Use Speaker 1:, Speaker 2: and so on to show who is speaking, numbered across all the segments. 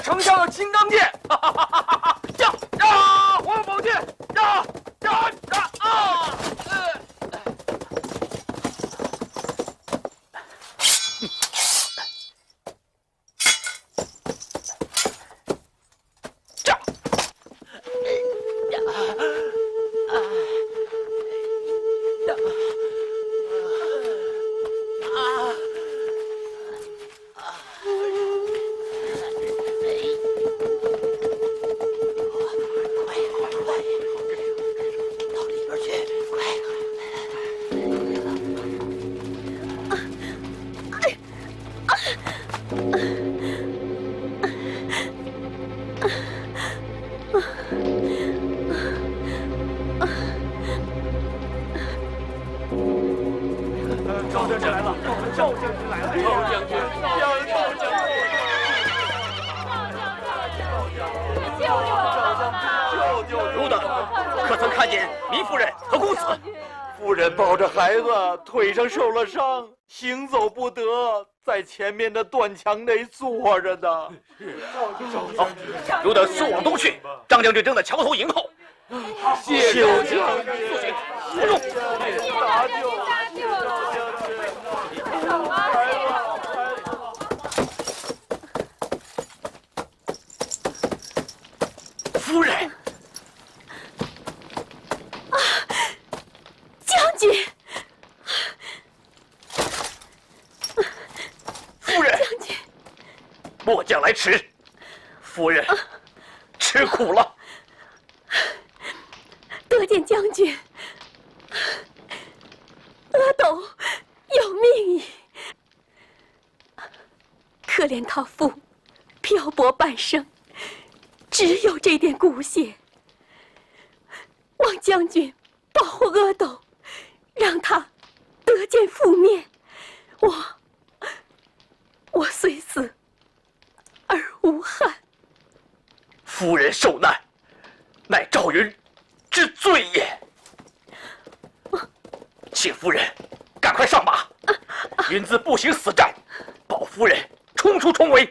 Speaker 1: 丞相的金刚剑，哈哈哈哈哈！呀，黄宝剑，呀！抱着孩子，腿上受了伤，行走不得，在前面的断墙内坐着呢。
Speaker 2: 好，有等速往东去。张将军正在桥头迎候。
Speaker 1: 谢将军，
Speaker 2: 速行，不用。
Speaker 1: 搭救！
Speaker 2: 夫人。
Speaker 3: 将军，
Speaker 2: 夫人，
Speaker 3: 将军，
Speaker 2: 末将来迟，夫人吃苦了。
Speaker 3: 得见将军，阿斗有命矣。可怜他父漂泊半生，只有这点骨血，望将军保护阿斗，让他得见父面。我虽死而无憾。
Speaker 2: 夫人受难，乃赵云之罪也。请夫人赶快上马，云自步行死战，保夫人冲出重围。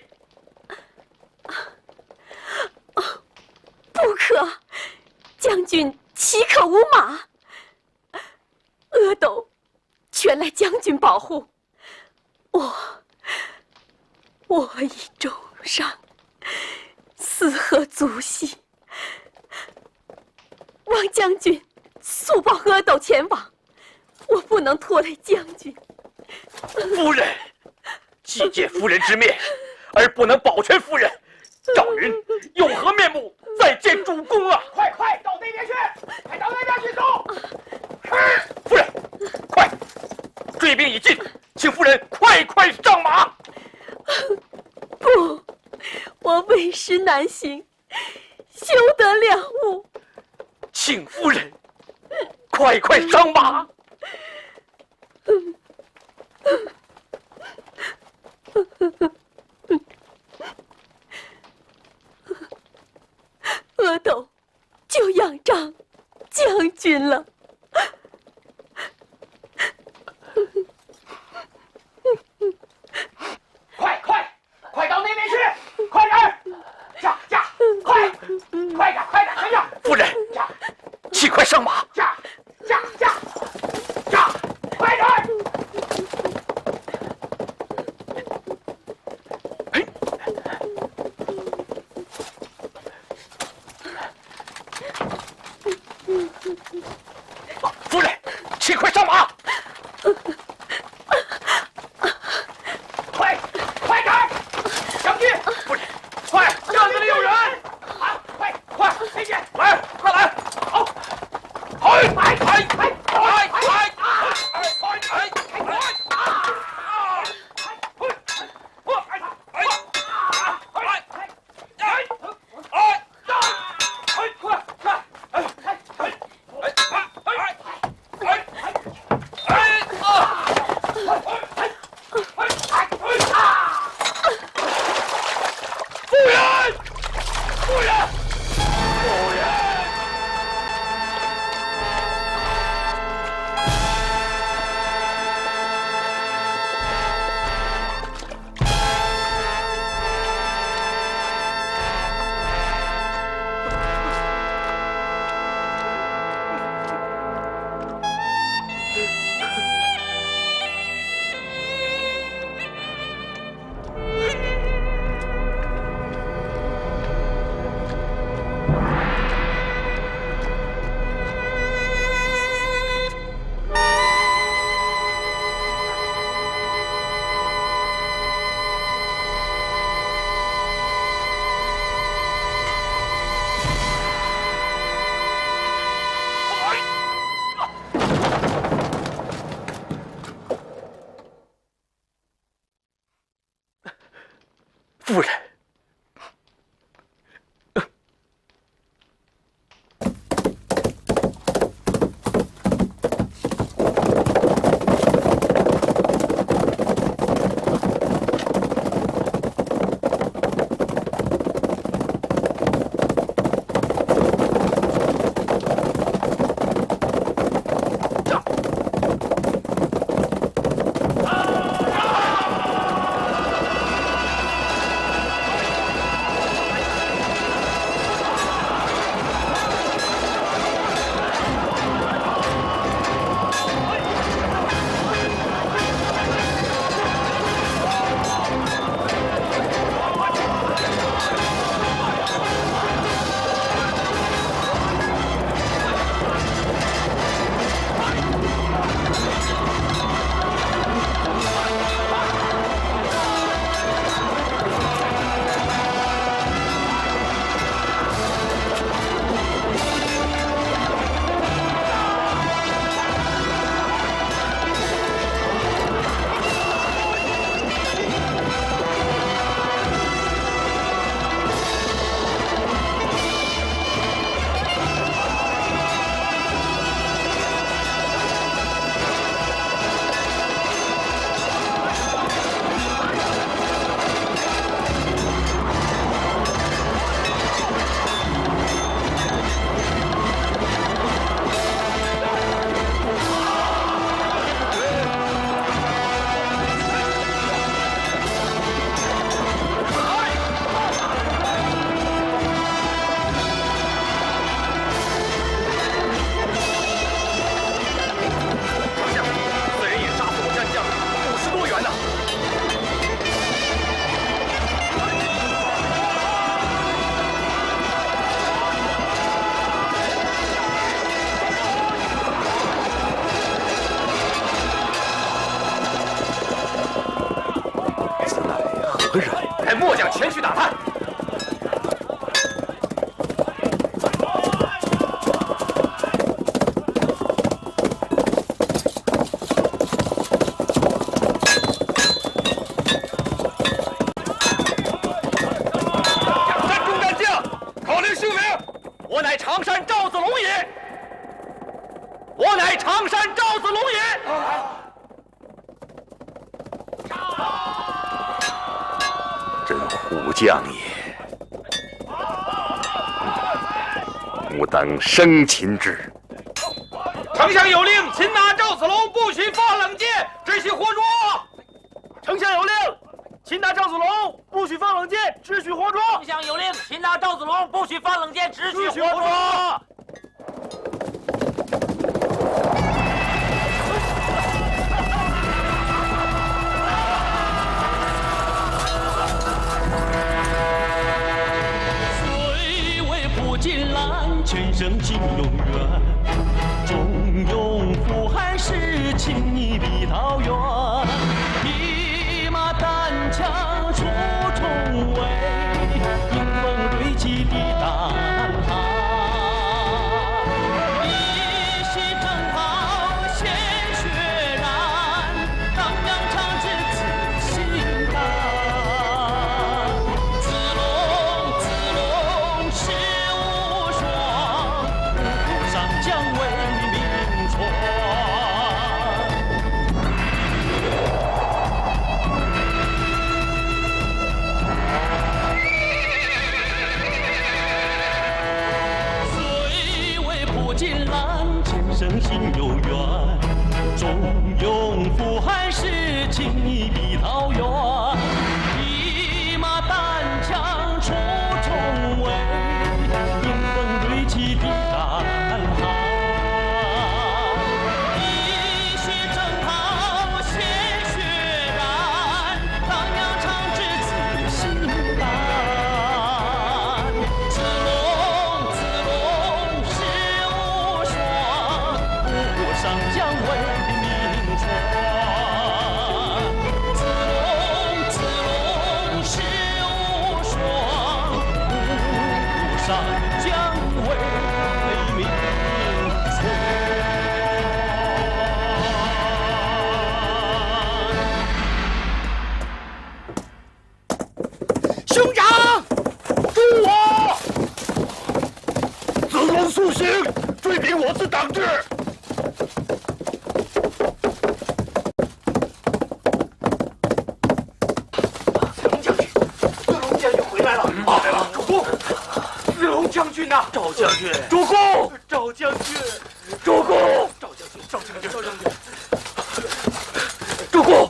Speaker 3: 不可，将军岂可无马？阿斗全赖将军保护，我已重伤，死何足惜？望将军速报阿斗前往，我不能拖累将军。
Speaker 2: 夫人，既见夫人之面，而不能保全夫人，赵云有何面目再见主公啊？
Speaker 4: 快到那边去，快到那边去走！
Speaker 2: 夫人，快！追兵已近，请夫人快上马。
Speaker 3: 不，我为师难行，休得两误。
Speaker 2: 请夫人快上马。
Speaker 3: 阿斗就仰仗将军了。
Speaker 4: 快到那边去！快点！驾！快点！跟着！
Speaker 2: 夫人，请快上马！
Speaker 4: 驾！快点！
Speaker 2: 夫人。
Speaker 4: 派末将前去打探。
Speaker 2: 山中战将，考令姓名。我乃常山赵子龙也。我乃常山赵子龙也。
Speaker 5: 真虎将也，吾当生擒之。
Speaker 2: 丞相有令，擒拿赵子龙，不许放冷箭，只许活捉。
Speaker 1: 丞相有令，擒拿赵子龙，不许放冷箭，只许活捉。
Speaker 6: 丞相有令，擒拿赵子龙，不许放冷箭，只许活捉。
Speaker 7: 金兰全胜金永元，忠勇不汉时，情义必到远。一马单枪出重围，迎风锐气抵胆寒。一袭征袍鲜血染，当阳长治此心肝。子龙，子龙是。将为民传，
Speaker 5: 行，追兵我自当之。
Speaker 4: 子龙将军回来了！主公，子龙将军呐！
Speaker 2: 赵将军，
Speaker 1: 主公，
Speaker 4: 赵将军，
Speaker 1: 主公，
Speaker 4: 赵将军，赵将军，赵将军，
Speaker 1: 主公。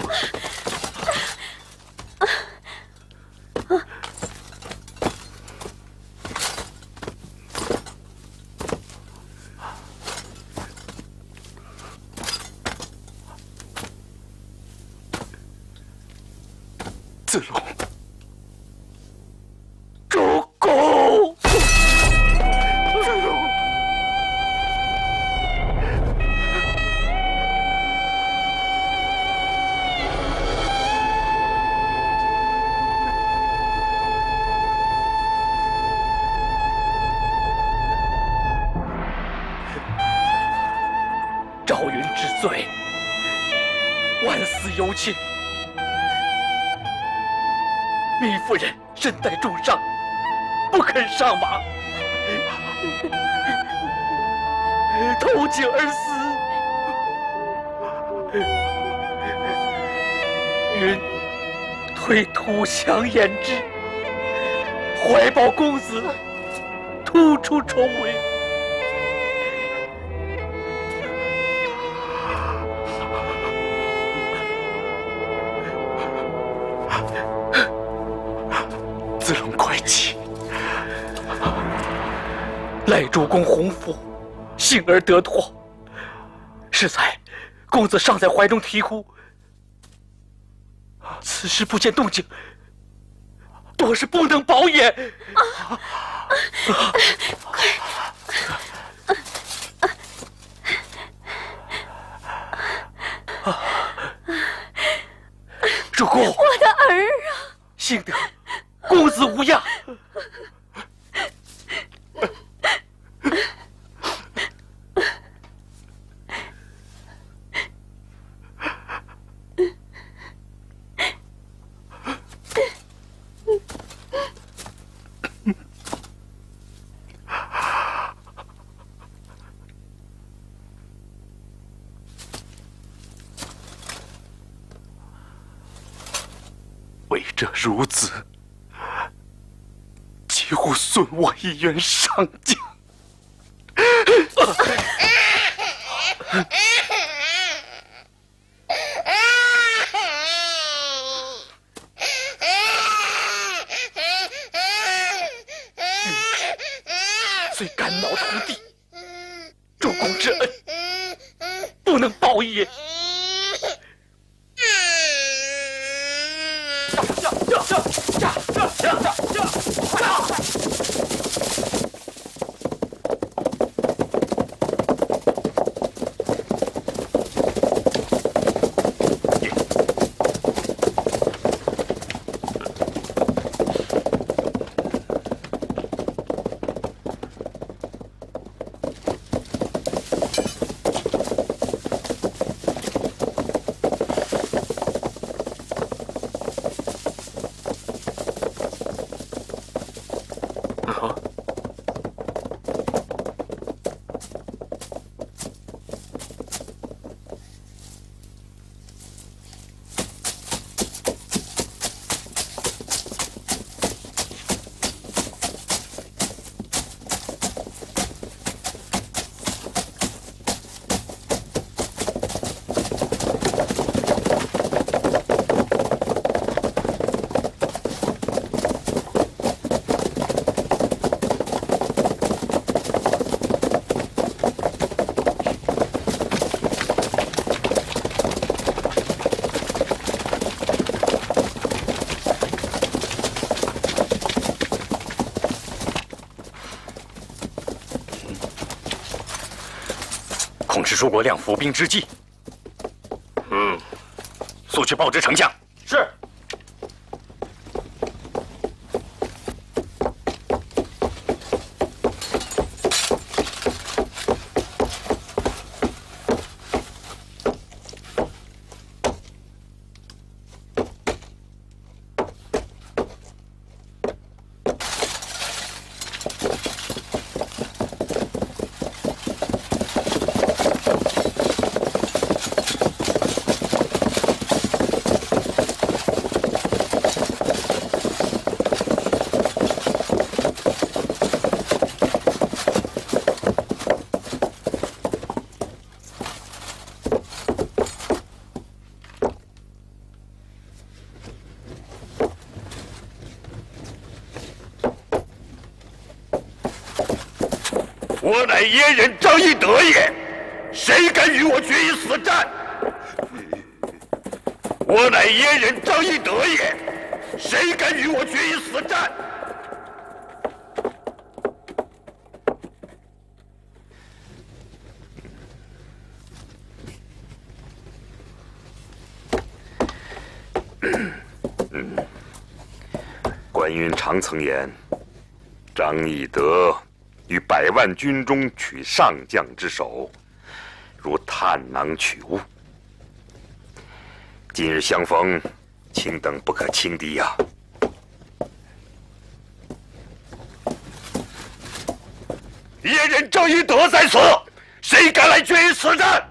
Speaker 5: 子龙，
Speaker 1: 主公，
Speaker 5: 子龙，
Speaker 2: 赵云之罪，万死犹亲。糜夫人身带重伤，不肯上马，投井而死。云推土墙掩之，怀抱公子，突出重围。
Speaker 5: 子龙快起！
Speaker 2: 赖主公洪福，幸而得脱。适才公子尚在怀中啼哭，此时不见动静，多是不能保也。主公，
Speaker 3: 我的儿啊！
Speaker 2: 幸得公子无恙。
Speaker 5: 为者孺子，几乎损我一员上将。
Speaker 2: 虽肝脑涂地，主公之恩不能报也。
Speaker 5: 恐是诸葛亮伏兵之计。速去报知丞相。
Speaker 6: 是。
Speaker 5: 我乃阉人张翼德也，谁敢与我决一死战？我乃阉人张翼德也，谁敢与我决一死战？关云长曾言，张翼德于100万军中取上将之首，如探囊取物。今日相逢，卿等不可轻敌呀！阉人张翼德在此，谁敢来决一死战？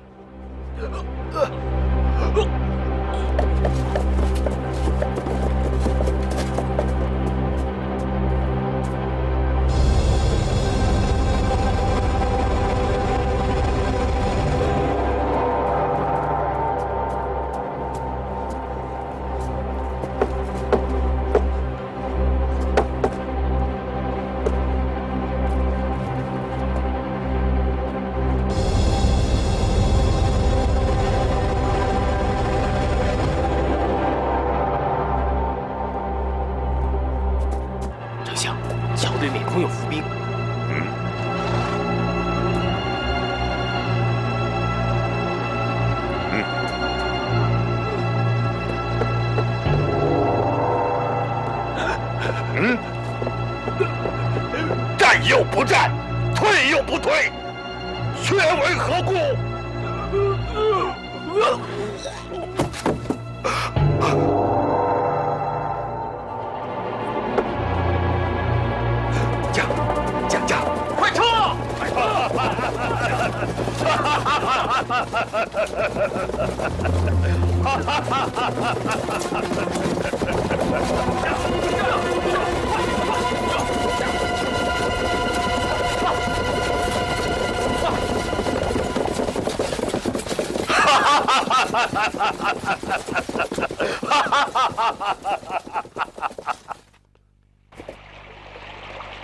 Speaker 2: 桥对面空有伏兵。
Speaker 5: 战又不战，退又不退，却为何故？驾！
Speaker 2: 快撤！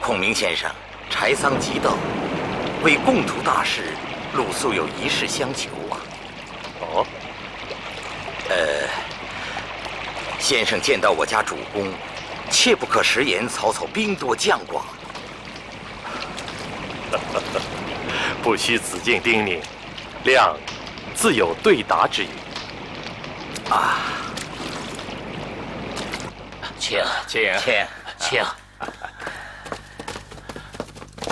Speaker 8: 孔明先生，柴桑即到，为共图大事，鲁肃有一事相求啊。
Speaker 2: 哦，
Speaker 8: 先生见到我家主公，切不可食言曹操兵多将广。
Speaker 2: 不需子敬叮咛，亮自有对答之语。
Speaker 8: 啊，
Speaker 6: 请。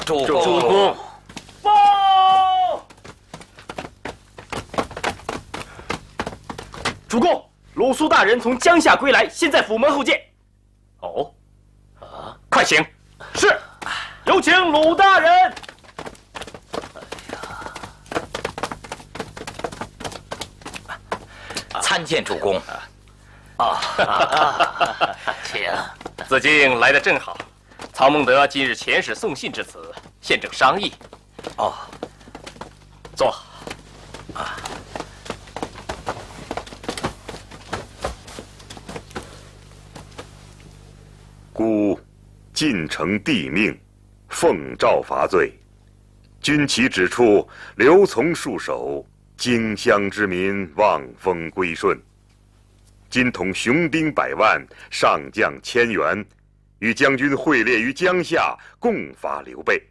Speaker 8: 主
Speaker 6: 公，
Speaker 2: 报！主公，鲁肃大人从江夏归来，现在府门候见。哦，快请。是，有请鲁大人。
Speaker 8: 参见主公。
Speaker 6: 请。
Speaker 2: 子敬来得正好，曹孟德今日遣使送信至此，现正商议。
Speaker 8: 哦，
Speaker 2: 坐。
Speaker 5: 孤晋城帝命，奉诏伐罪。军旗指出，刘琮戍守，荆襄之民望风归顺。今统雄兵100万，上将1000员，与将军会列于江夏，共伐刘备。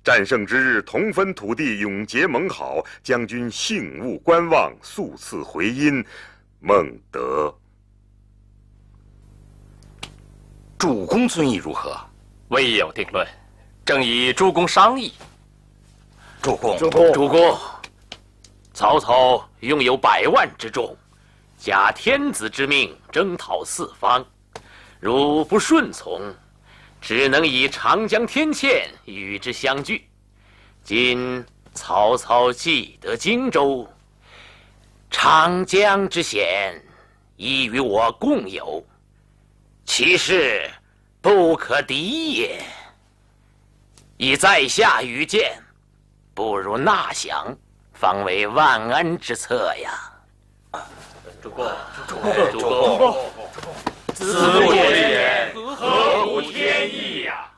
Speaker 5: 战胜之日，同分土地，永结盟好。将军幸勿观望，速赐回音。孟德。
Speaker 8: 主公尊意如何？
Speaker 2: 未有定论，正与诸公商议。
Speaker 8: 主公，
Speaker 6: 主公，曹操拥有100万之众，假天子之命征讨四方，如不顺从，只能以长江天堑与之相拒。今曹操既得荆州，长江之险已与我共有，其势不可敌也。以在下愚见，不如纳降，方为万安之策呀。主公，
Speaker 2: 子不言，何无天意呀？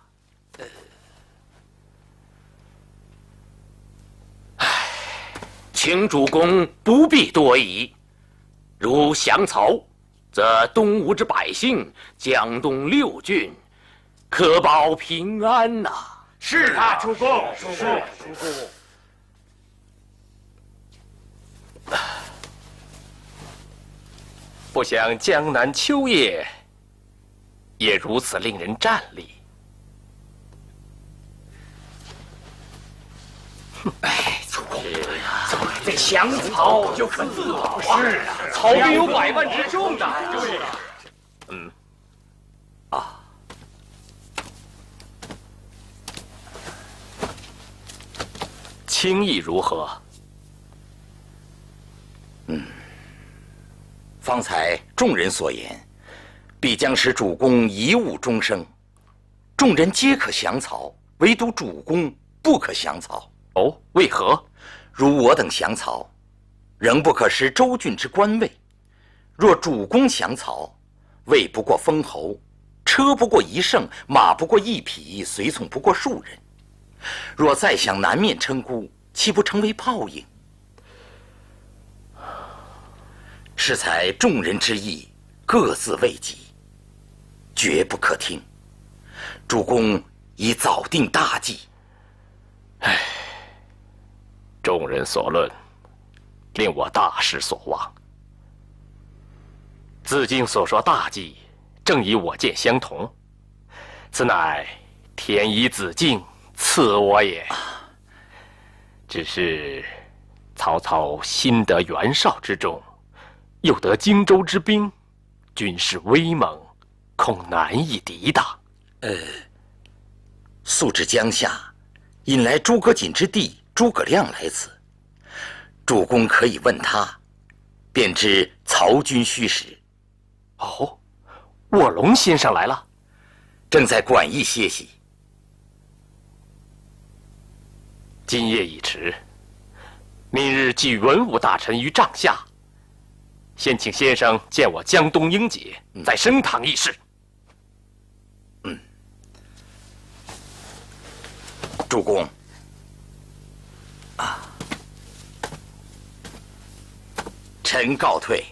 Speaker 6: 请主公不必多疑。如降曹，则东吴之百姓，江东6郡，可保平安呐。
Speaker 2: 是啊，主公。
Speaker 4: 主公。
Speaker 9: 不想江南秋夜也如此令人战栗。
Speaker 4: 哎，主公，这降曹就可自保啊！
Speaker 2: 是啊，曹兵有100万之众的。
Speaker 4: 对。
Speaker 9: 轻易如何？
Speaker 8: 方才众人所言，必将使主公贻误终生。众人皆可降曹，唯独主公不可降曹。
Speaker 9: 哦，为何？
Speaker 8: 如我等降曹，仍不可失州郡之官位；若主公降曹，位不过封侯，车不过1乘，马不过1匹，随从不过数人。若再想南面称孤，岂不成为泡影？适才众人之意，各自为己，绝不可听。主公已早定大计。
Speaker 9: 众人所论，令我大失所望。子敬所说大计，正与我见相同。此乃天以子敬赐我也。只是曹操新得袁绍之众，又得荆州之兵，军势威猛，恐难以抵挡。
Speaker 8: 素至江夏，引来诸葛瑾之弟诸葛亮来此，主公可以问他，便知曹军虚实。
Speaker 9: 哦，卧龙先生来了，
Speaker 8: 正在馆驿歇息。
Speaker 9: 今夜已迟，明日祭文武大臣于帐下，先请先生见我江东英杰，再升堂议事。
Speaker 8: 主公，臣告退。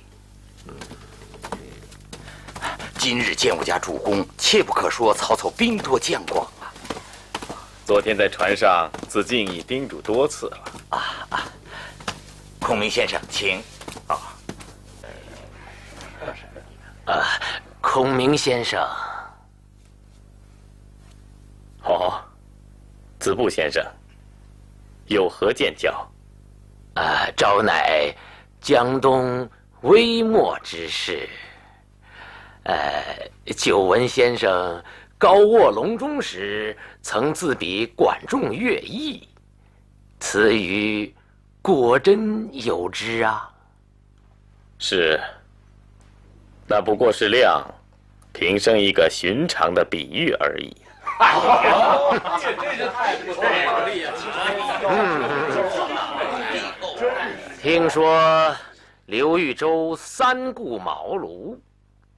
Speaker 8: 今日见我家主公，切不可说曹操兵多将广啊。
Speaker 10: 昨天在船上，子敬已叮嘱多次了。
Speaker 8: 孔明先生，请。
Speaker 6: 孔明先生。
Speaker 10: 子布先生，有何见教？
Speaker 6: 昭乃江东微末之事。久闻先生高卧龙钟时，曾自比管仲乐毅，此语果真有之啊？
Speaker 10: 是，那不过是亮平生一个寻常的比喻而已。
Speaker 4: 这是太不错了！
Speaker 6: 听说刘豫州3顾茅庐，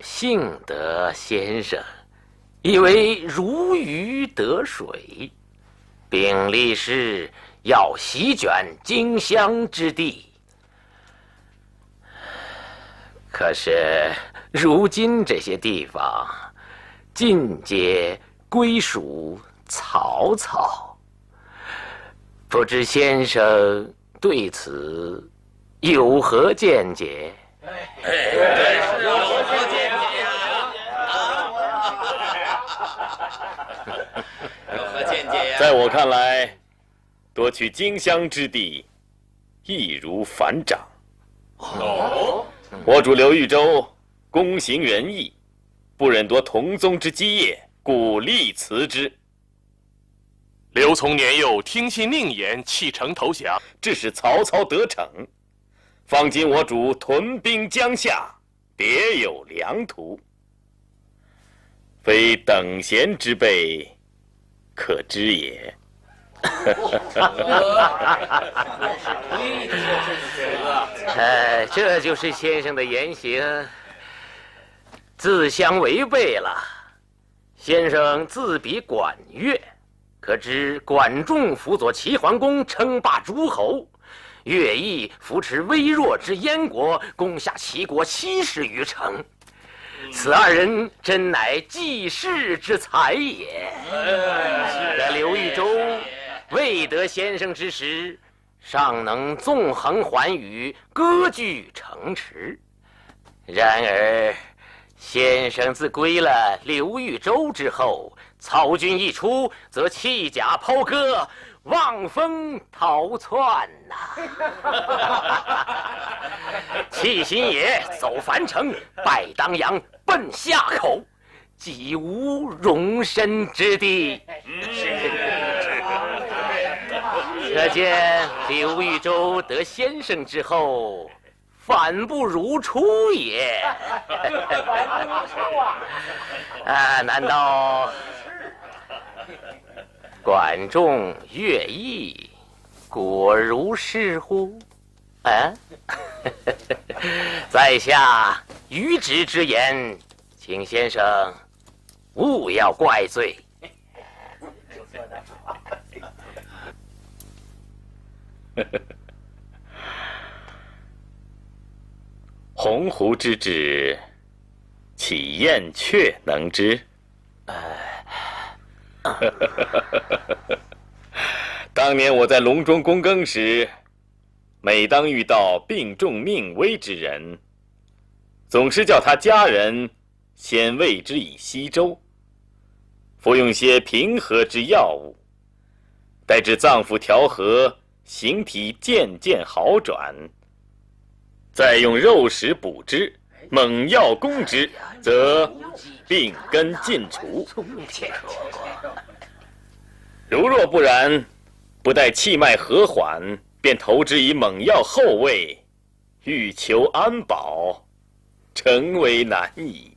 Speaker 6: 幸得先生以为如鱼得水，并立誓要席卷荆襄之地。可是如今这些地方尽皆归属曹操，不知先生对此有何见解？
Speaker 10: 在我看来，夺取荆襄之地，易如反掌。我主刘豫州躬行仁义，不忍夺同宗之基业，故力辞之。
Speaker 9: 刘琮年幼，听信佞言，弃城投降，
Speaker 10: 致使曹操得逞。方今我主屯兵江夏，别有良图，非等闲之辈可知也。
Speaker 6: 这就是先生的言行，自相违背了。先生自比管乐，可知管仲辅佐齐桓公称霸诸侯，乐毅扶持微弱之燕国，攻下齐国70余城。此二人真乃济世之才也。这刘豫州未得先生之时，尚能纵横寰宇，割据城池。然而先生自归了刘豫州之后，曹军一出，则弃甲抛戈，望风逃窜弃新野，走樊城，拜当阳，奔夏口，几无容身之地。可见刘豫州得先生之后，反不如初也。难道管仲、乐毅果如是乎？在下愚直之言，请先生勿要怪罪。
Speaker 10: 鸿鹄之志，岂燕雀能知？当年我在隆中躬耕时，每当遇到病重命危之人，总是叫他家人先喂之以稀粥，服用些平和之药物，待至脏腑调和，形体渐渐好转，再用肉食补之，猛药攻之，则病根尽除。如若不然，不待气脉和缓，便投之以猛药后喂，欲求安保，诚为难矣。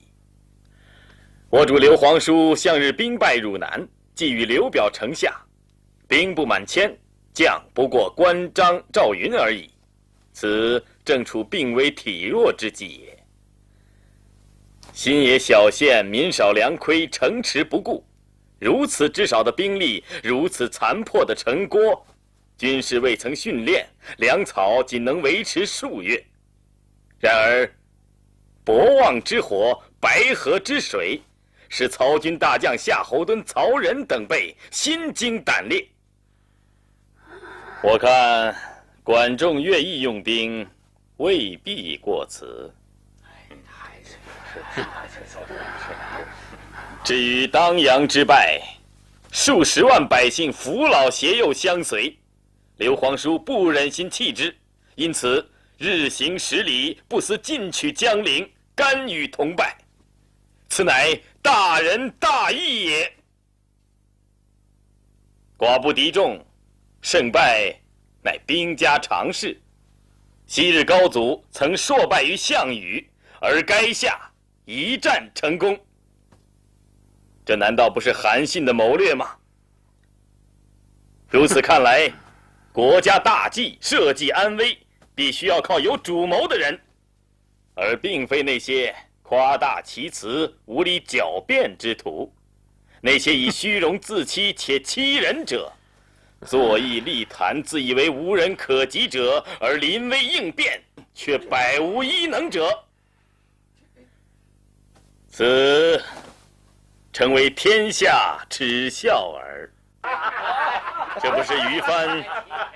Speaker 10: 我主刘皇叔向日兵败入南，既与刘表城下，兵不满千，将不过关张赵云而已，此正处病危体弱之际也。新野小县民少粮亏，城池不顾，如此之少的兵力，如此残破的城郭，军士未曾训练，粮草仅能维持数月。然而博望之火，白河之水，使曹军大将夏侯惇、曹仁等辈心惊胆裂。我看管仲、乐毅用兵未必过此。至于当阳之败，数十万百姓扶老携幼相随，刘皇叔不忍心弃之，因此日行10里，不思进取江陵，甘与同败，此乃大仁大义也。寡不敌众，胜败乃兵家常事。昔日高祖曾硕败于项羽，而垓下一战成功，这难道不是韩信的谋略吗？如此看来，国家大计、社稷安危，必须要靠有主谋的人，而并非那些夸大其词、无理狡辩之徒。那些以虚荣自欺且欺人者，坐议立谈，自以为无人可及者，而临危应变，却百无一能者，此成为天下耻笑耳。这不是于帆、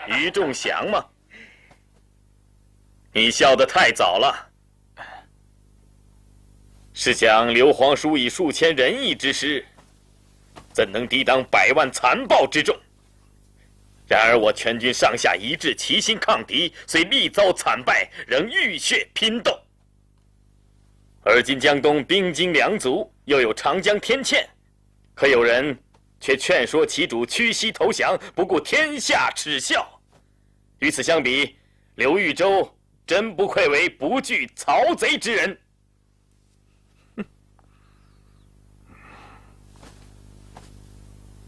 Speaker 10: 于仲祥吗？你笑得太早了。试想刘皇叔以数千仁义之师，怎能抵挡100万残暴之众？然而我全军上下一致，齐心抗敌，虽力遭惨败，仍浴血拼斗。而今江东兵精粮足，又有长江天堑，可有人却劝说其主屈膝投降，不顾天下耻笑。与此相比，刘豫州真不愧为不惧曹贼之人。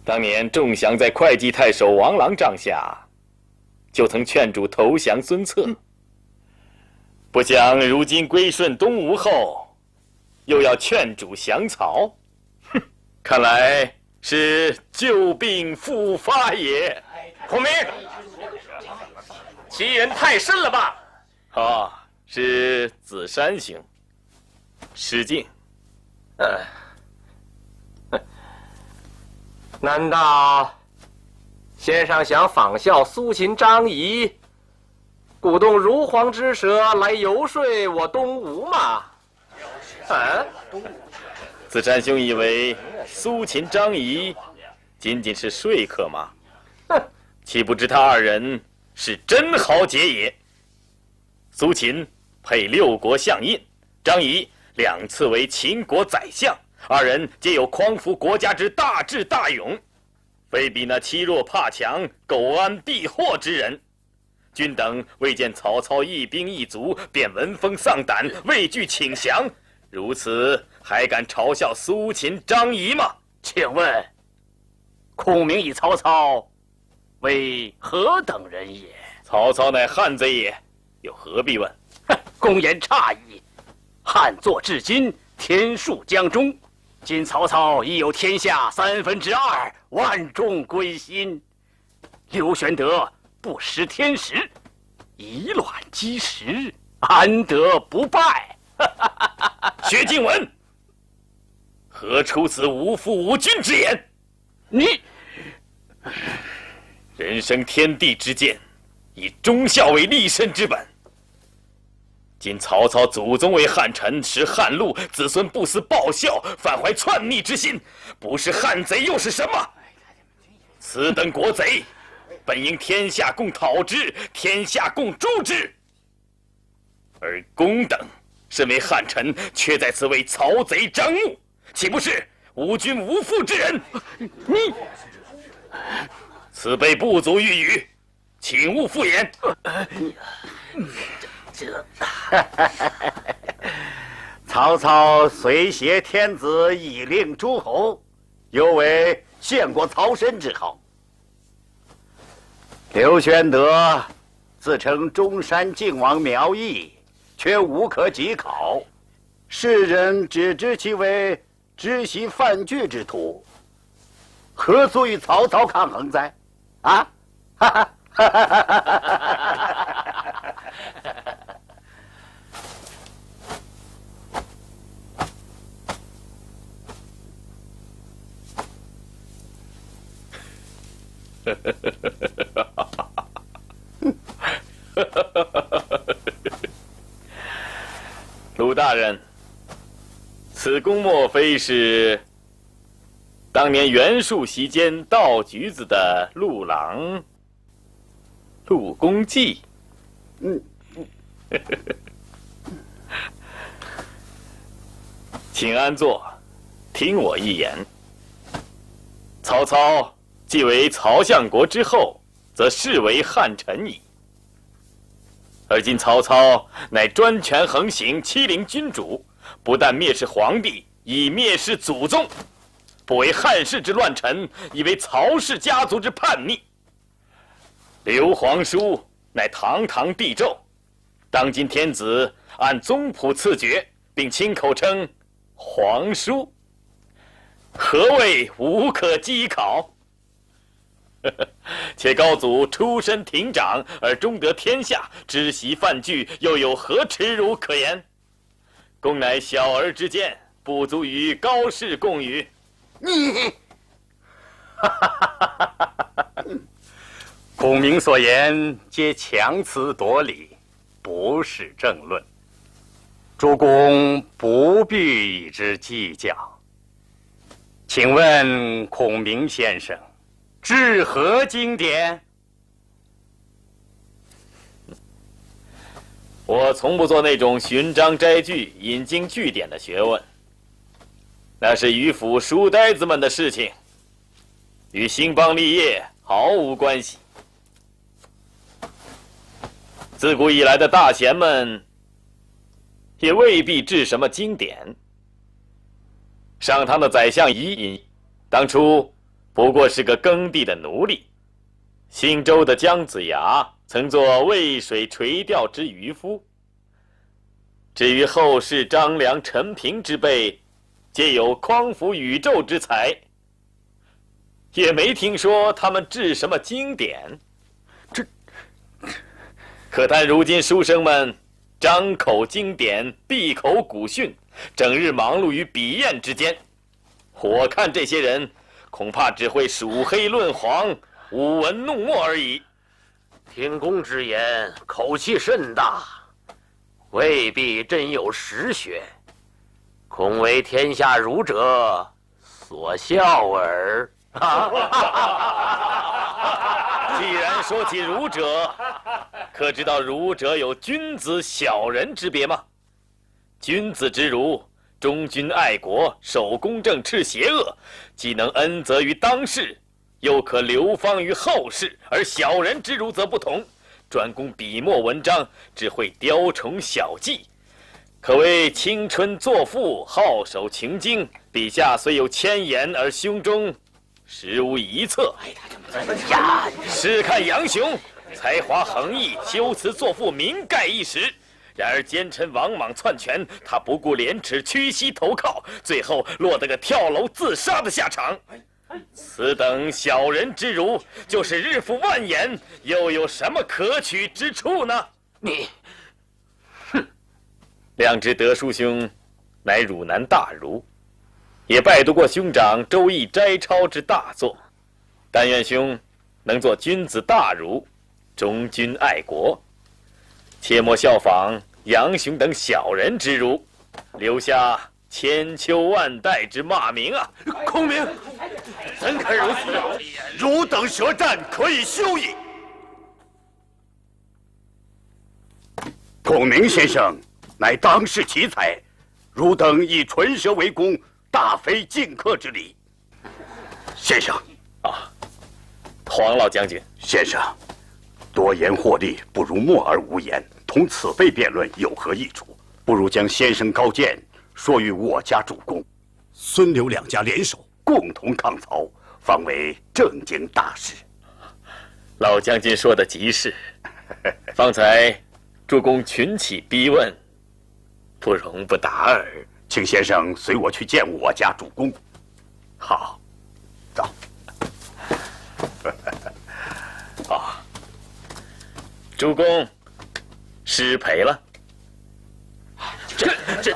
Speaker 10: 当年仲祥在会稽太守王朗帐下，就曾劝主投降孙策。不想如今归顺东吴后，又要劝主降曹，看来是旧病复发也。孔明，
Speaker 6: 其人太甚了吧？
Speaker 10: 啊，是子山兄。失敬。
Speaker 9: 难道先生想仿效苏秦、张仪，鼓动如簧之舌来游说我东吴吗？
Speaker 10: 子山兄以为苏秦、张仪仅仅是说客吗？岂不知他二人是真豪杰也。苏秦配6国相印，张仪2次为秦国宰相，二人皆有匡扶国家之大智大勇，非比那欺弱怕强、苟安避祸之人。君等未见曹操一兵一卒，便闻风丧胆，畏惧请降，如此还敢嘲笑苏秦、张仪吗？
Speaker 2: 请问，孔明以曹操为何等人也？
Speaker 10: 曹操乃汉贼也，又何必问？
Speaker 2: 公言差矣。汉作至今，天数将终，今曹操已有天下2/3，万众归心。刘玄德不识天时，以卵击石，安得不败？
Speaker 10: 薛敬文，何出此无父无君之言？
Speaker 2: 你
Speaker 10: 人生天地之间，以忠孝为立身之本。今曹操祖宗为汉臣，使汉禄子孙不思报效，反怀篡逆之心，不是汉贼又是什么？此等国贼，本应天下共讨之，天下共诛之。而公等身为汉臣，却在此为曹贼张目，岂不是无君无父之人？
Speaker 2: 你
Speaker 10: 此辈不足喻语，请勿复言。
Speaker 2: 曹操随挟天子，以令诸侯，有违献国曹参之好。刘玄德自称中山靖王苗裔，却无可稽考，世人只知其为知悉犯惧之徒，何足与曹操抗衡哉？啊！哈哈哈哈哈哈！
Speaker 10: 鲁大人，此公莫非是当年袁术席间盗橘子的陆郎陆公季？请安坐，听我一言。曹操继为曹相国之后，则视为汉臣矣。而今曹操乃专权横行，欺凌君主，不但蔑视皇帝，以蔑视祖宗，不为汉室之乱臣，以为曹氏家族之叛逆。刘皇叔乃堂堂帝胄，当今天子按宗谱赐爵，并亲口称皇叔，何谓无可稽考？且高祖出身亭长而终得天下，知悉犯惧，又有何耻辱可言？公乃小儿之见，不足与高士共语。
Speaker 2: 你，孔明所言皆强词夺理，不是正论。诸公不必与之计较。请问孔明先生，治何经典？
Speaker 10: 我从不做那种寻章摘句、引经据典的学问，那是迂腐书呆子们的事情，与兴邦立业毫无关系。自古以来的大贤们，也未必治什么经典。上唐的宰相伊尹，当初不过是个耕地的奴隶；新州的姜子牙曾做渭水垂钓之渔夫。至于后世张良、陈平之辈，皆有匡扶宇宙之才，也没听说他们治什么经典。可叹如今书生们张口经典，闭口古训，整日忙碌于笔砚之间。我看这些人恐怕只会数黑论黄，舞文弄墨而已。
Speaker 6: 听公之言，口气甚大，未必真有实学，恐为天下儒者所笑耳。
Speaker 10: 既然说起儒者，可知道儒者有君子小人之别吗？君子之儒，忠君爱国，守公正，斥邪恶，既能恩泽于当世，又可流芳于后世。而小人之儒则不同，专攻笔墨文章，只会雕虫小技，可谓青春作赋，好守情经。笔下虽有千言，而胸中实无一策。呀，试看杨雄，才华横溢，修辞作赋名盖一时。然而奸臣王莽篡权，他不顾廉耻，屈膝投靠，最后落得个跳楼自杀的下场。此等小人之儒，就是日复万言，又有什么可取之处呢？
Speaker 6: 你，
Speaker 10: 良知德叔兄，乃汝南大儒，也拜读过兄长《周易》摘抄之大作。但愿兄能做君子大儒，忠君爱国，切莫效仿杨雄等小人之儒，留下千秋万代之骂名啊！
Speaker 6: 孔明，怎可如此？
Speaker 2: 汝等舌战，可以休矣。孔明先生乃当世奇才，汝等以唇舌为攻，大非进客之理。先生
Speaker 10: 啊，黄老将军，
Speaker 2: 先生，多言获利，不如默而无言。同此辈辩论有何益处？不如将先生高见说与我家主公，孙刘两家联手，共同抗曹，方为正经大事。
Speaker 10: 老将军说的极是。方才主公群起逼问，不容不答耳。
Speaker 2: 请先生随我去见我家主公。好，走。
Speaker 10: 啊，主公，失陪了。
Speaker 6: 这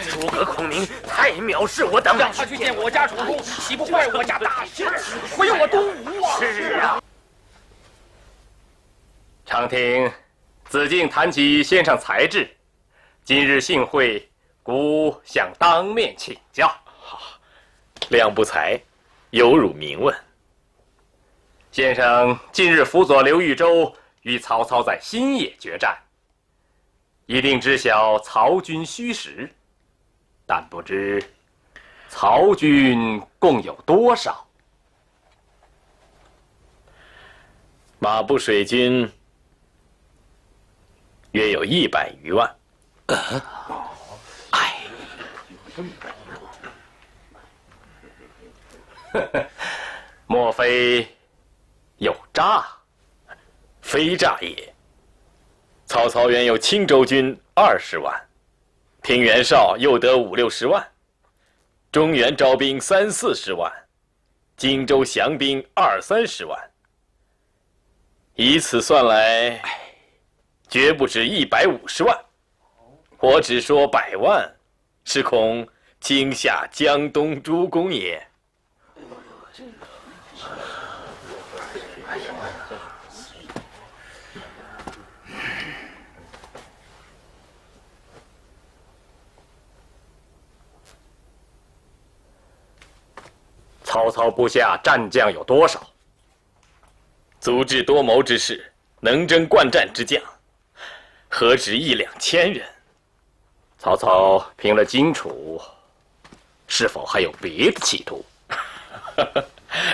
Speaker 6: 诸葛孔明太藐视我等，
Speaker 4: 让他去见我家主公，岂不坏我家大事？毁我东吴啊！
Speaker 6: 是啊。
Speaker 9: 常听子敬谈起先生才智，今日幸会，故想当面请教。
Speaker 10: 良不才，有辱明问。
Speaker 9: 先生近日辅佐刘豫州与曹操在新野决战，一定知晓曹军虚实，但不知曹军共有多少？
Speaker 10: 马步水军约有100余万。
Speaker 9: 莫非有诈？
Speaker 10: 非诈也。曹操原有青州军20万，平原哨又得50、60万，中原招兵30、40万，荆州降兵20、30万。以此算来，绝不止150万。我只说100万，是恐惊吓江东诸公也。
Speaker 9: 曹操部下战将有多少？
Speaker 10: 足智多谋之士，能征惯战之将，何止1、2千人？
Speaker 9: 曹操平了荆楚，是否还有别的企图？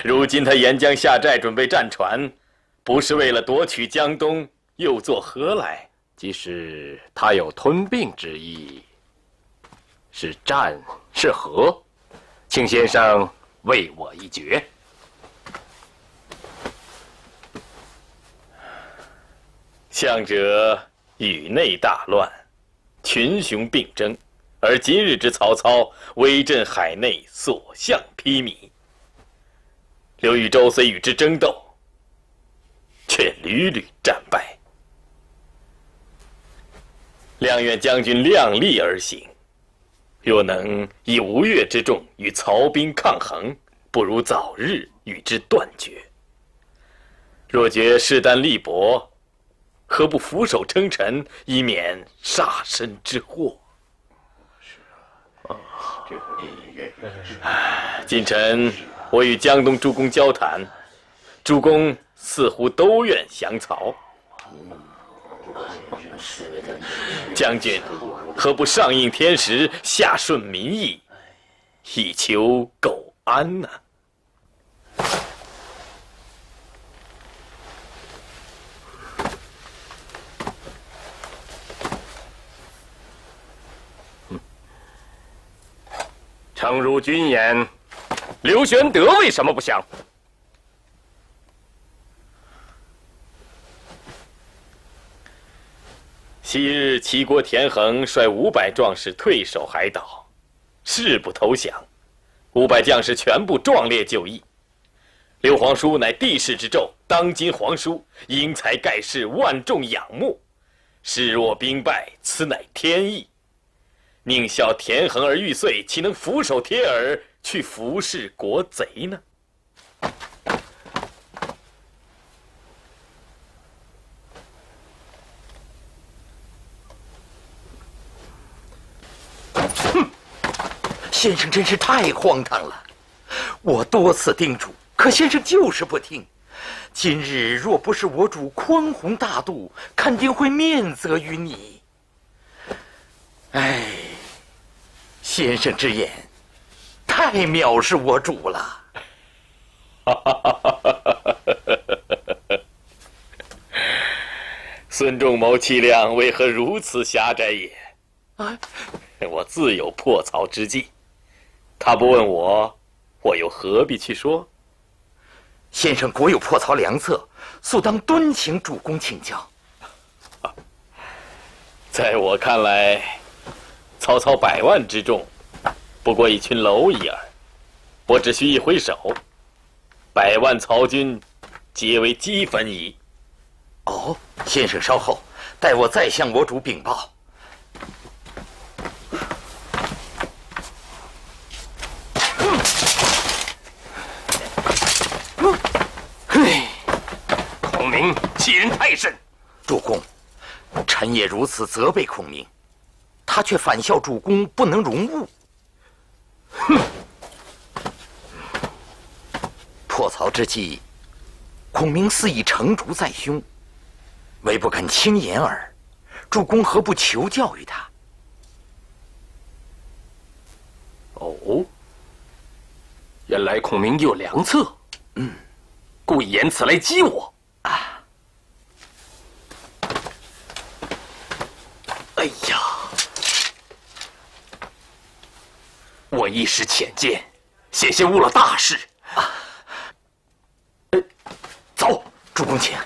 Speaker 10: 如今他沿江下寨，准备战船，不是为了夺取江东，又作何来？
Speaker 9: 即使他有吞并之意，是战是和，请先生为我一决。
Speaker 10: 向者宇内大乱，群雄并争，而今日之曹操威震海内，所向披靡。刘豫州虽与之争斗，却屡屡战败。良愿将军量力而行。若能以吴越之众与曹兵抗衡，不如早日与之断绝。若觉势单力薄，何不俯首称臣，以免杀身之祸？近臣我与江东诸公交谈，诸公似乎都愿降曹。将军何不上应天时，下顺民意，以求苟安呢？
Speaker 9: 诚如君言，刘玄德为什么不降？
Speaker 10: 昔日齐国田横率500壮士退守海岛，誓不投降，500将士全部壮烈就义。刘皇叔乃帝室之胄，当今皇叔，英才盖世，万众仰慕。示弱兵败，此乃天意。宁效田横而玉碎，岂能俯首帖耳去服侍国贼呢？
Speaker 8: 先生真是太荒唐了！我多次叮嘱，可先生就是不听。今日若不是我主宽宏大度，肯定会面责于你。哎，先生之言太藐视我主了。
Speaker 10: 孙仲谋气量为何如此狭窄也？
Speaker 8: 啊，
Speaker 10: 我自有破曹之计。他不问我，我又何必去说？
Speaker 8: 先生果有破曹良策，速当敦请主公请教。
Speaker 10: 在我看来，曹操100万之众，不过一群蝼蚁耳。我只需一挥手，100万曹军皆为齑粉矣。
Speaker 8: 哦，先生稍后，待我再向我主禀报。
Speaker 9: 孔明欺人太甚。
Speaker 8: 主公，臣也如此责备孔明，他却反笑主公不能容物。哼！破曹之计，孔明似以成竹在胸，唯不肯轻言耳。主公何不求教于他？
Speaker 9: 哦，原来孔明有良策，故意言辞来激我啊！哎呀，我一时浅见，险些误了大事啊！走，
Speaker 8: 主公请。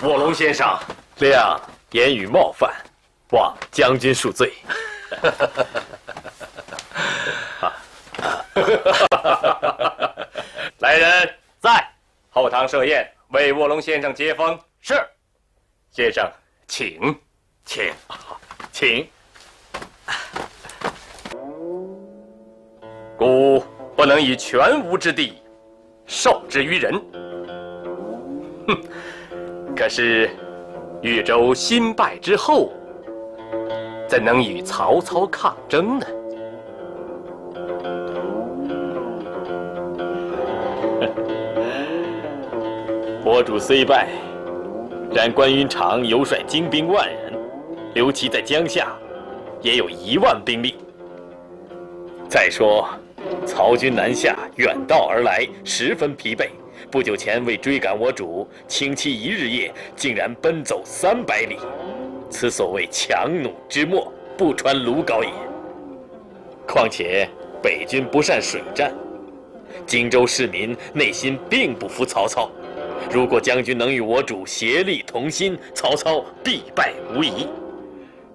Speaker 9: 卧龙先生，
Speaker 10: 亮言语冒犯，望将军恕罪。
Speaker 9: 来人，在后堂设宴，为卧龙先生接风。是，先生，请，
Speaker 8: 请，
Speaker 10: 请。
Speaker 9: 孤不能以全无之地授之于人。哼，可是豫州新败之后，怎能与曹操抗争呢？
Speaker 10: 我主虽败，然关云长有率精兵10000人，刘琦在江夏也有1万兵力。再说，曹军南下，远道而来，十分疲惫。不久前为追赶我主，倾其1日夜，竟然奔走300里。此所谓强弩之末，不穿鲁缟也。况且北军不善水战，荆州市民内心并不服曹操。如果将军能与我主协力同心，曹操必败无疑。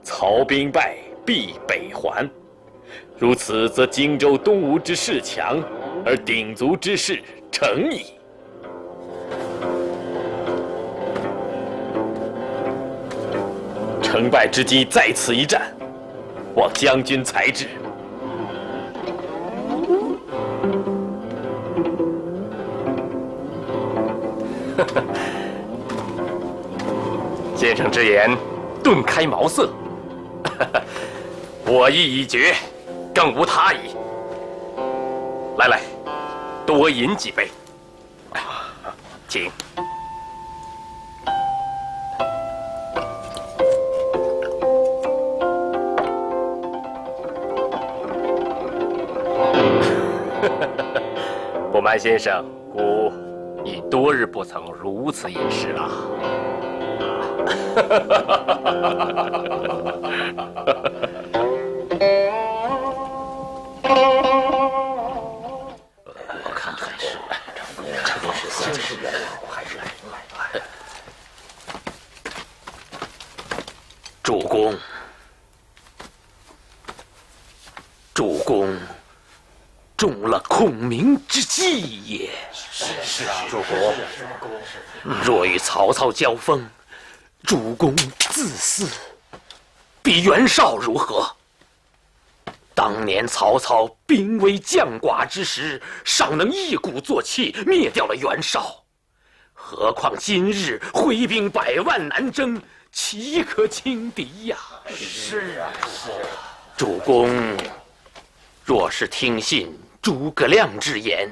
Speaker 10: 曹兵败，必北还。如此，则荆州东吴之势强，而鼎足之势成矣。成败之机在此一战，望将军裁之。
Speaker 9: 先生之言，顿开茅塞。我意已决，更无他意。来来，多饮几杯，请。不瞒先生，孤已多日不曾如此饮食了。
Speaker 6: 我看还是主公，主公中了孔明之计也。
Speaker 9: 是啊，主公。
Speaker 6: 若与曹操交锋，主公自私，比袁绍如何？当年曹操兵微将寡之时，尚能一鼓作气灭掉了袁绍，何况今日挥兵100万南征，岂可轻敌呀？
Speaker 4: 是啊，是啊。
Speaker 6: 主公若是听信诸葛亮之言，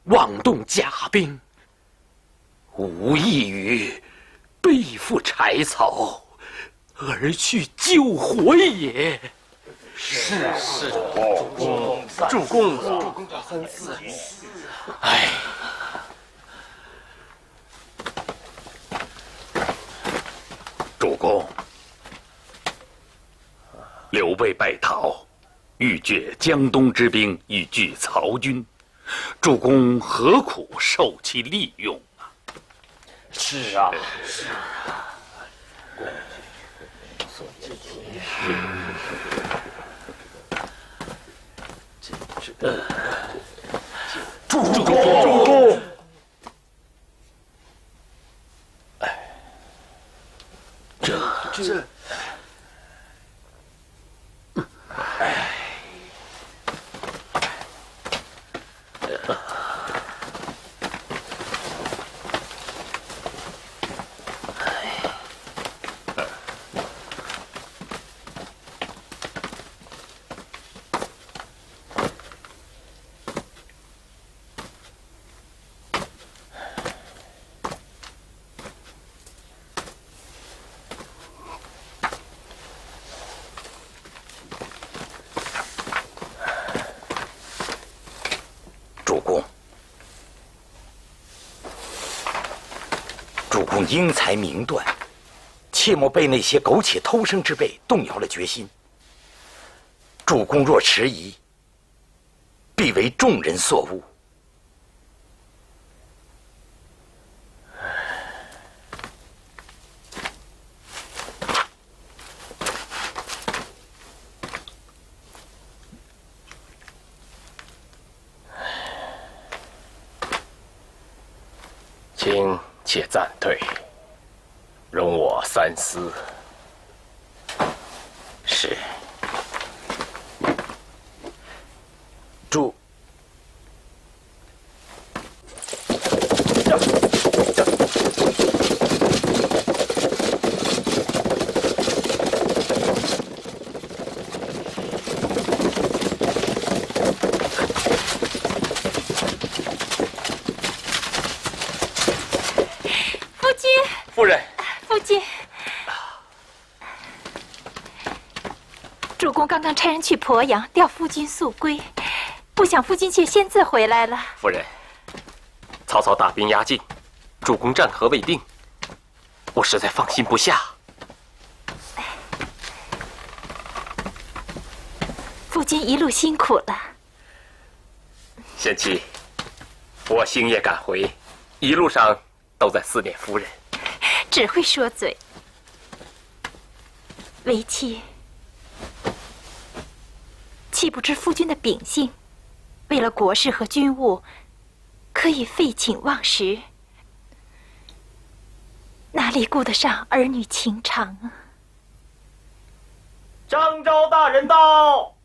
Speaker 6: 妄动甲兵，无异于背负柴草而去救火也。
Speaker 4: 是啊，
Speaker 9: 是主公三思。
Speaker 6: 哎，
Speaker 10: 主公，刘备败逃，欲决江东之兵，以拒曹军。主公何苦受其利用啊？
Speaker 4: 是啊，是啊。
Speaker 10: 主公，
Speaker 6: 这。
Speaker 8: 主公英才明断，切莫被那些苟且偷生之辈动摇了决心。主公若迟疑，必为众人所误。
Speaker 9: 请且暂退，容我三思。
Speaker 8: 是。主。
Speaker 9: 夫人，
Speaker 11: 夫君，主公刚刚差人去鄱阳调夫君速归，不想夫君却先自回来了。
Speaker 9: 夫人，曹操大兵压境，主公战何未定，我实在放心不下。
Speaker 11: 夫君一路辛苦了。
Speaker 9: 贤妻，我星夜赶回，一路上都在思念夫人。
Speaker 11: 只会说嘴。为妻岂不知夫君的秉性，为了国事和军务，可以废寝忘食，哪里顾得上儿女情长啊？
Speaker 12: 张昭大人到。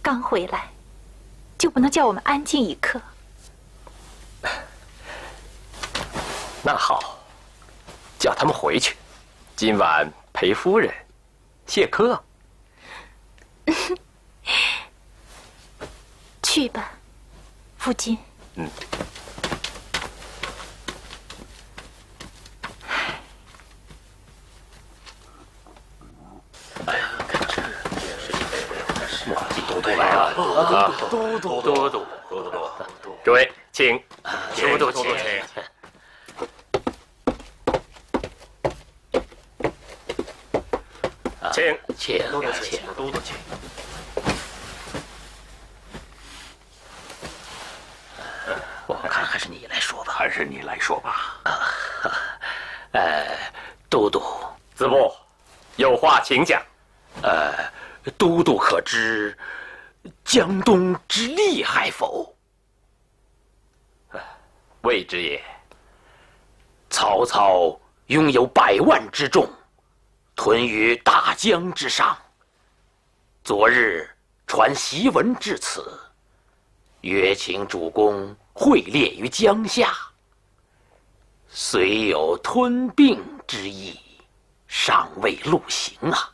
Speaker 11: 刚回来，就不能叫我们安静一刻？
Speaker 9: 那好，叫他们回去，今晚陪夫人谢客。
Speaker 11: 去吧，夫君。
Speaker 9: 嗯。
Speaker 6: 都来了啊！都，
Speaker 9: 诸位，请，
Speaker 6: 都请。
Speaker 9: 请。
Speaker 6: 我看还是你来说吧。都督，
Speaker 9: 子布，有话请讲。
Speaker 6: 都督可知江东之厉害否？
Speaker 9: 未知也。
Speaker 6: 曹操拥有100万之众，屯于大江之上。昨日传檄文至此，约请主公会猎于江夏，虽有吞并之意，尚未陆行啊。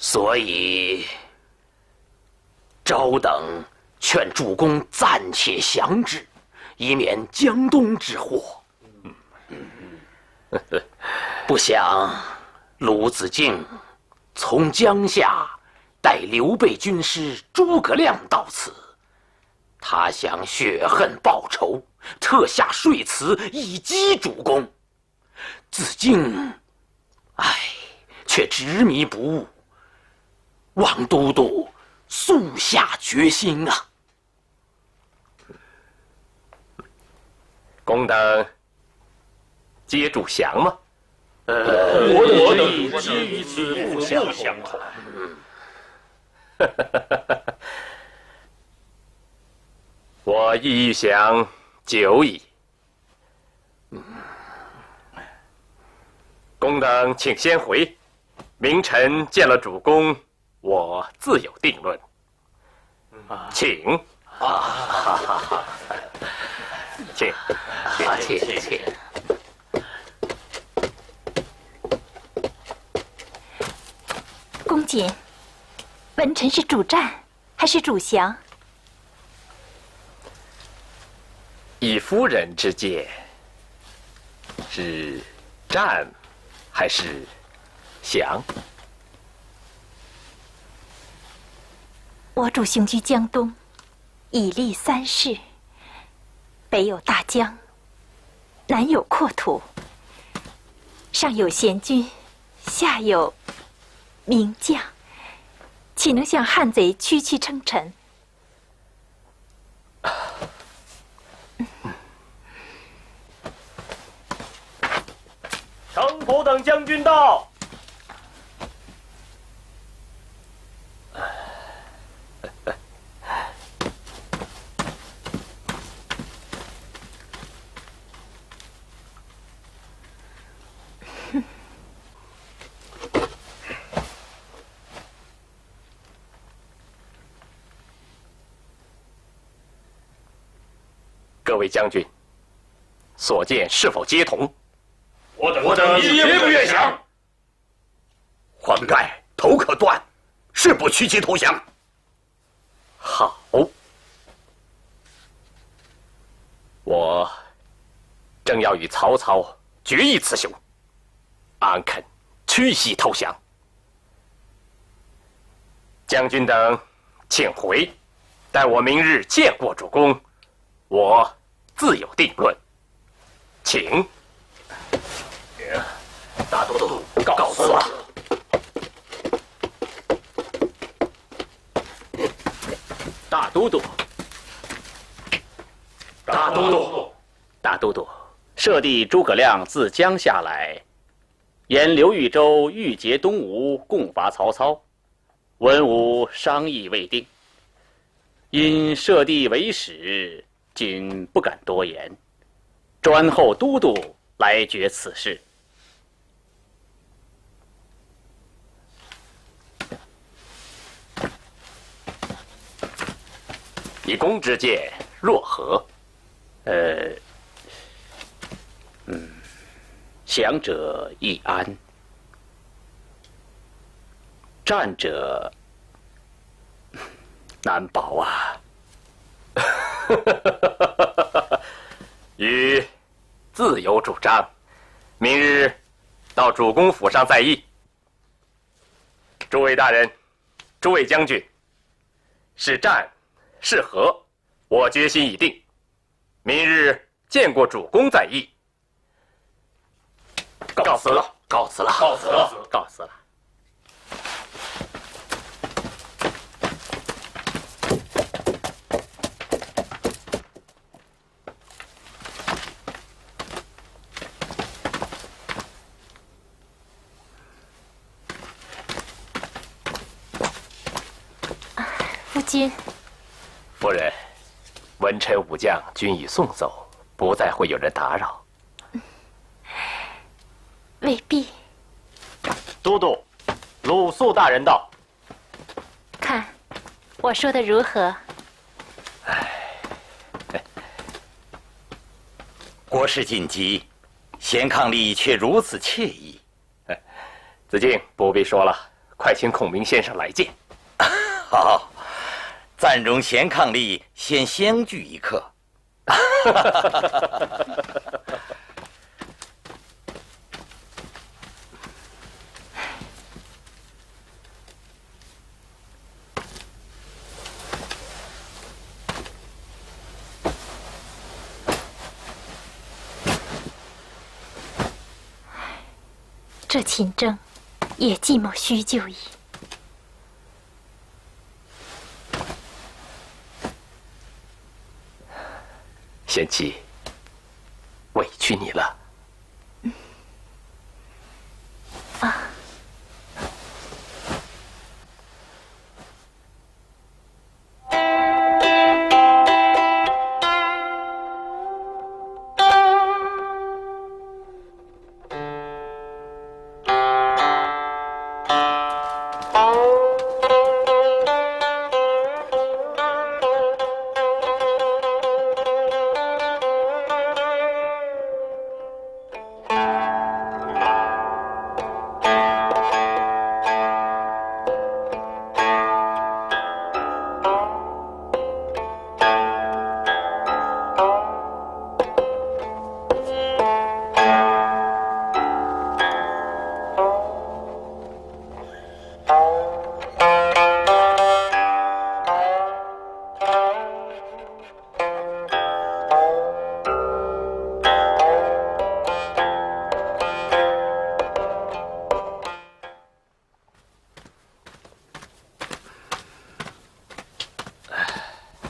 Speaker 6: 所以昭等劝主公暂且降之，以免江东之祸。不想鲁子敬从江夏带刘备军师诸葛亮到此，他想血恨报仇，特下说辞以击主公。子敬，却执迷不悟，望都督速下决心啊！
Speaker 9: 公等接主降吗？
Speaker 10: 我等与此不相同。
Speaker 9: 我意欲降久矣。公等请先回，明晨见了主公，我自有定论。请。请。
Speaker 11: 公瑾，文臣是主战还是主降？
Speaker 9: 以夫人之见，是战还是降？
Speaker 11: 我主行居江东，以立3世，北有大江，南有阔土，上有贤君，下有名将，岂能向汉贼区区称臣？
Speaker 12: 程普等将军到。
Speaker 9: 各位将军，所见是否皆同？
Speaker 10: 我等绝不愿降。
Speaker 2: 黄盖头可断，誓不屈其投降。
Speaker 9: 好，我正要与曹操决一雌雄，安肯屈膝投降？将军等，请回，待我明日见过主公，我自有定论。请。
Speaker 6: 大都督告辞了。
Speaker 9: 大都督，
Speaker 13: 大都督，舍弟诸葛亮自江夏来，言刘豫州欲结东吴，共伐曹操。文武商议未定，因舍弟为使，今不敢多言，专候都督来决此事。
Speaker 9: 以公之见若何？
Speaker 13: 降者易安，战者难保啊。
Speaker 9: 余自有主张，明日到主公府上再议。诸位大人，诸位将军，是战是和，我决心已定。明日见过主公再议。告辞了，告辞了，
Speaker 13: 告辞了，告辞了。
Speaker 11: 夫君，
Speaker 9: 夫人，文臣武将均已送走，不再会有人打扰。
Speaker 11: 未必。
Speaker 12: 都督，鲁肃大人到。
Speaker 11: 看，我说的如何？
Speaker 8: 国事紧急，贤伉俪却如此惬意。
Speaker 9: 子敬不必说了，快请孔明先生来见。
Speaker 8: 好，暂容贤伉俪先相聚一刻。
Speaker 11: 这秦征也计谋虚就矣。
Speaker 9: 贤妻，委屈你了。
Speaker 11: 啊。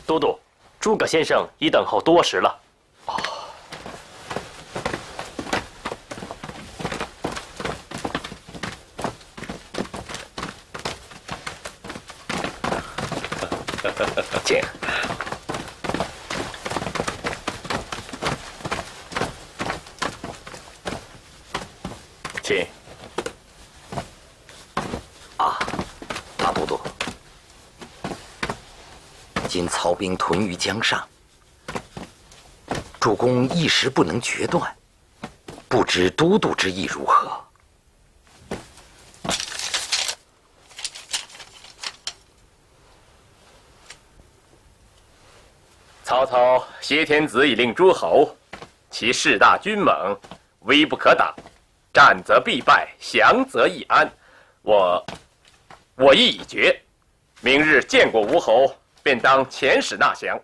Speaker 9: 都督，诸葛先生已等候多时了。请。请。
Speaker 8: 大都督，今曹兵屯于江上，主公一时不能决断，不知都督之意如何？
Speaker 9: 曹操挟天子以令诸侯，其势大军猛，威不可挡，战则必败，降则易安。我意已决，明日见过吴侯，便当遣使纳降。